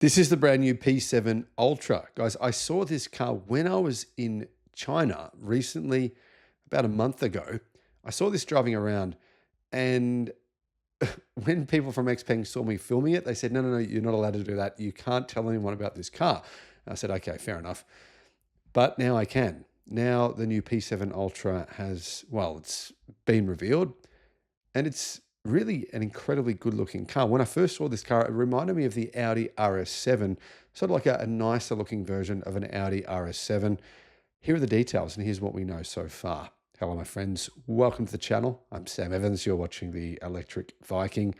This is the brand new P7 Ultra. Guys, I saw this car when I was in China recently, about a month ago. I saw this driving around, and when people from XPeng saw me filming it, they said, no, you're not allowed to do that. You can't tell anyone about this car. I said, okay, fair enough. But now I can. Now the new P7 Ultra has, well, it's been revealed, and it's really an incredibly good looking car. When I first saw this car, it reminded me of the Audi RS7, sort of like a nicer looking version of an Audi RS7. Here are the details, and here's what we know so far. Hello, my friends. Welcome to the channel. I'm Sam Evans. You're watching the Electric Viking.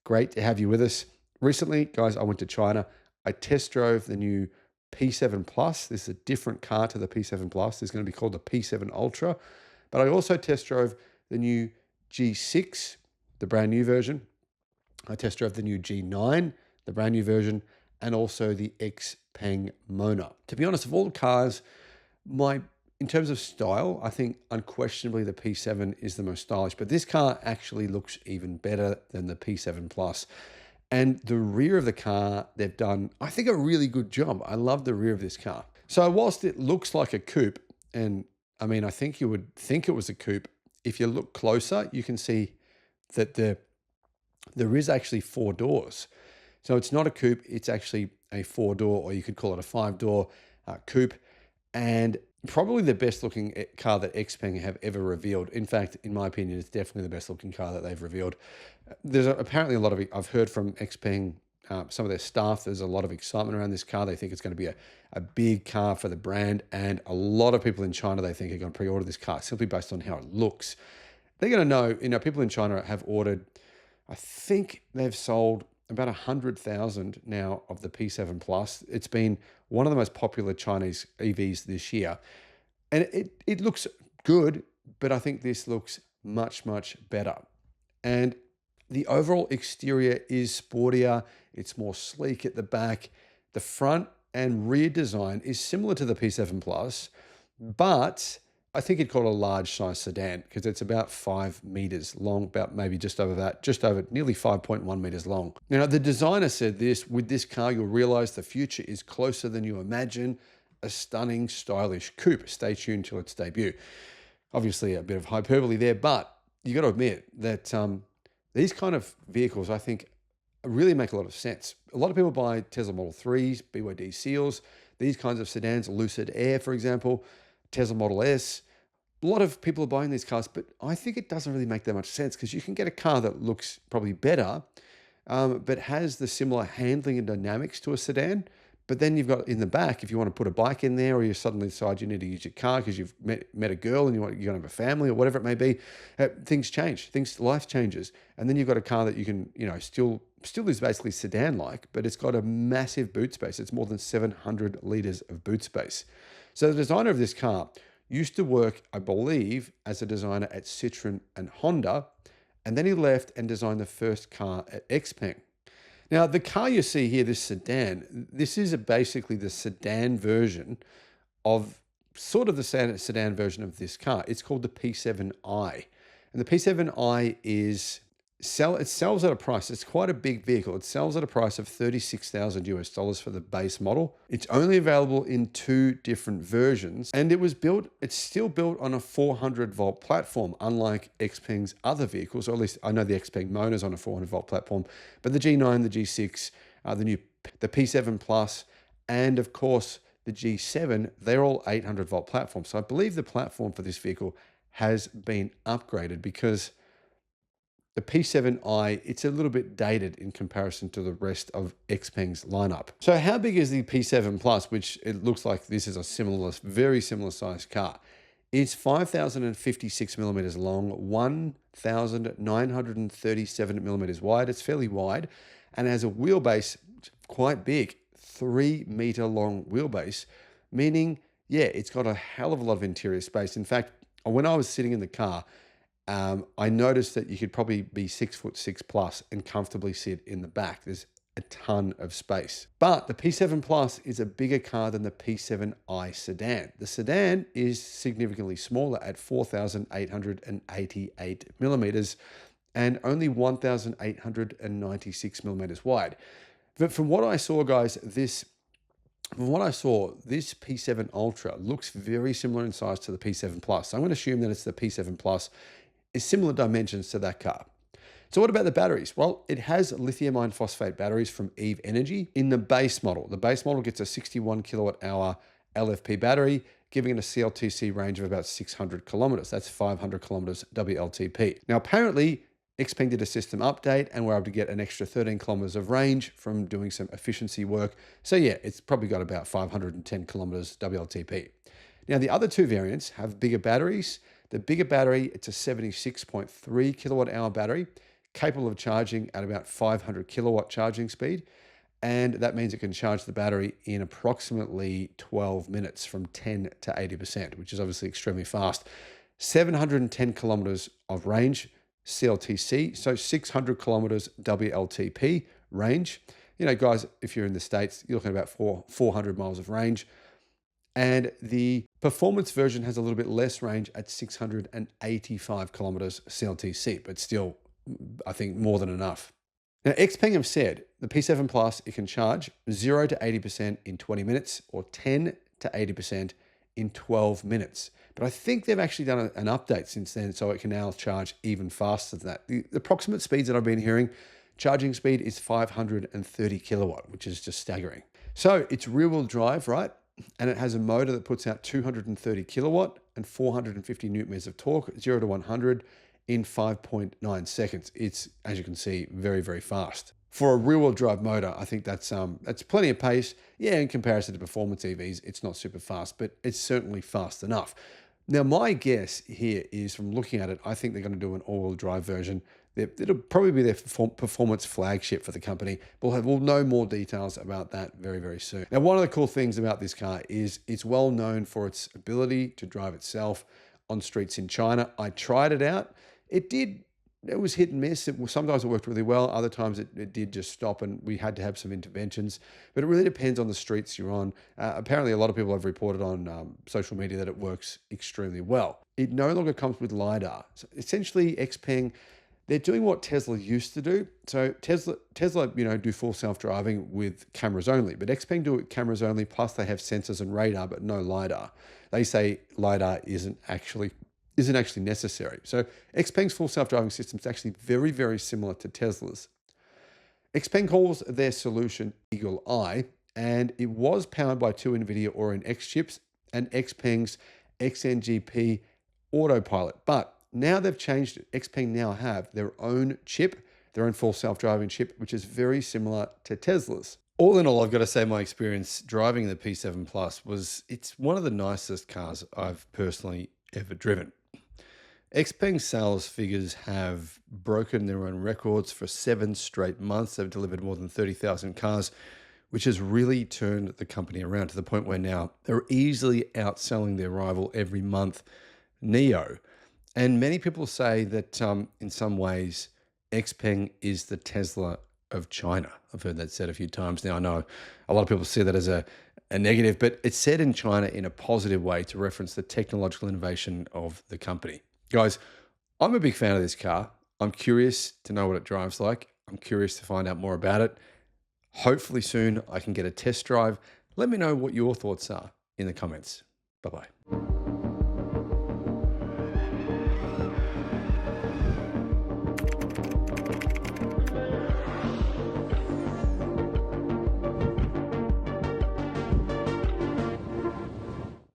Great to have you with us. Recently, guys, I went to China. I test drove the new P7 Plus. This is a different car to the P7 Plus. It's going to be called the P7 Ultra. But I also test drove the new G6, the brand new version. I test drove the new G9, the brand new version, and also the Xpeng Mona. To be honest, of all the cars, in terms of style, I think unquestionably the P7 is the most stylish, but this car actually looks even better than the P7 Plus. And the rear of the car, they've done, I think, a really good job. I love the rear of this car. So whilst it looks like a coupe, and I mean, I think you would think it was a coupe, if you look closer, you can see that there is actually 4 doors. So it's not a coupe, it's actually a 4-door, or you could call it a 5-door coupe. And probably the best looking car that Xpeng have ever revealed. In fact, in my opinion, it's definitely the best looking car that they've revealed. There's apparently a lot of, I've heard from Xpeng, some of their staff, there's a lot of excitement around this car. They think it's going to be a big car for the brand. And a lot of people in China, they think, are going to pre-order this car simply based on how it looks. They're going to know, people in China have ordered, I think they've sold about 100,000 now of the P7 Plus. It's been one of the most popular Chinese EVs this year. And it looks good, but I think this looks much, much better. And the overall exterior is sportier. It's more sleek at the back. The front and rear design is similar to the P7 Plus, but I think it'd call it a large size sedan because it's about 5 meters long, about maybe just over that, just over nearly 5.1 meters long. Now, the designer said this, with this car, you'll realize the future is closer than you imagine. A stunning, stylish coupe. Stay tuned till its debut. Obviously a bit of hyperbole there, but you got to admit that these kind of vehicles, I think, really make a lot of sense. A lot of people buy Tesla Model 3s, BYD Seals, these kinds of sedans, Lucid Air, for example, Tesla Model S. A lot of people are buying these cars, but I think it doesn't really make that much sense because you can get a car that looks probably better, but has the similar handling and dynamics to a sedan. But then you've got in the back, if you want to put a bike in there, or you suddenly decide you need to use your car because you've met a girl and you're going to have a family or whatever it may be, things change, life changes. And then you've got a car that you can, still is basically sedan-like, but it's got a massive boot space. It's more than 700 liters of boot space. So the designer of this car used to work, I believe, as a designer at Citroën and Honda, and then he left and designed the first car at Xpeng. Now, the car you see here, this sedan, this is basically the sedan version of, sort of the sedan version of this car. It's called the P7i. And the P7i it sells at a price. It's quite a big vehicle. It sells at a price of $36,000 US for the base model. It's only available in 2 different versions, and it's still built on a 400-volt platform, unlike Xpeng's other vehicles, or at least I know the Xpeng Mona is on a 400-volt platform, but the G9, the G6, the P7 Plus, and of course the G7, they're all 800-volt platforms. So I believe the platform for this vehicle has been upgraded because the P7i, it's a little bit dated in comparison to the rest of Xpeng's lineup. So how big is the P7 Plus, which it looks like this is a very similar sized car? It's 5,056 millimeters long, 1,937 millimeters wide. It's fairly wide and has a wheelbase quite big, 3 meter long wheelbase, meaning, yeah, it's got a hell of a lot of interior space. In fact, when I was sitting in the car, I noticed that you could probably be 6'6" plus and comfortably sit in the back. There's a ton of space. But the P7 Plus is a bigger car than the P7i sedan. The sedan is significantly smaller at 4,888 millimeters and only 1,896 millimeters wide. But from what I saw, guys, from what I saw, this P7 Ultra looks very similar in size to the P7 Plus. So I'm going to assume that it's the P7 Plus, is similar dimensions to that car. So what about the batteries? Well, it has lithium iron phosphate batteries from Eve Energy in the base model. The base model gets a 61 kilowatt hour LFP battery, giving it a CLTC range of about 600 kilometers. That's 500 kilometers WLTP. Now, apparently, Xpeng did a system update and we're able to get an extra 13 kilometers of range from doing some efficiency work. So yeah, it's probably got about 510 kilometers WLTP. Now, the other two variants have bigger batteries. The bigger battery, it's a 76.3 kilowatt hour battery, capable of charging at about 500 kilowatt charging speed. And that means it can charge the battery in approximately 12 minutes from 10 to 80%, which is obviously extremely fast. 710 kilometers of range, CLTC, so 600 kilometers WLTP range. You know, guys, if you're in the States, you're looking at about 400 miles of range. And the performance version has a little bit less range at 685 kilometers CLTC, but still, I think, more than enough. Now, Xpeng have said the P7 Plus, it can charge 0 to 80% in 20 minutes or 10 to 80% in 12 minutes. But I think they've actually done an update since then, so it can now charge even faster than that. The approximate speeds that I've been hearing, charging speed is 530 kilowatt, which is just staggering. So it's rear-wheel drive, right? And it has a motor that puts out 230 kilowatt and 450 newton meters of torque, 0 to 100 in 5.9 seconds. It's, as you can see, very, very fast. For a rear-wheel drive motor, I think that's plenty of pace. Yeah, in comparison to performance EVs, it's not super fast, but it's certainly fast enough. Now, my guess here is, from looking at it, I think they're going to do an all-wheel drive version. It'll probably be their performance flagship for the company. We'll know more details about that very, very soon. Now, one of the cool things about this car is it's well known for its ability to drive itself on streets in China. I tried it out. It was hit and miss. Sometimes it worked really well. Other times it did just stop and we had to have some interventions. But it really depends on the streets you're on. Apparently, a lot of people have reported on social media that it works extremely well. It no longer comes with LiDAR. So essentially, Xpeng, they're doing what Tesla used to do. So Tesla, do full self-driving with cameras only, but Xpeng do it with cameras only, plus they have sensors and radar, but no LiDAR. They say LiDAR isn't actually necessary. So Xpeng's full self-driving system is actually very, very similar to Tesla's. Xpeng calls their solution Eagle Eye, and it was powered by two NVIDIA Orin X chips and Xpeng's XNGP autopilot. But now they've changed it. Xpeng now have their own chip, their own full self-driving chip, which is very similar to Tesla's. All in all, I've got to say my experience driving the P7 Plus it's one of the nicest cars I've personally ever driven. Xpeng sales figures have broken their own records for 7 straight months. They've delivered more than 30,000 cars, which has really turned the company around to the point where now they're easily outselling their rival every month, NIO. And many people say that in some ways, Xpeng is the Tesla of China. I've heard that said a few times now. I know a lot of people see that as a negative, but it's said in China in a positive way to reference the technological innovation of the company. Guys, I'm a big fan of this car. I'm curious to know what it drives like. I'm curious to find out more about it. Hopefully soon I can get a test drive. Let me know what your thoughts are in the comments. Bye-bye.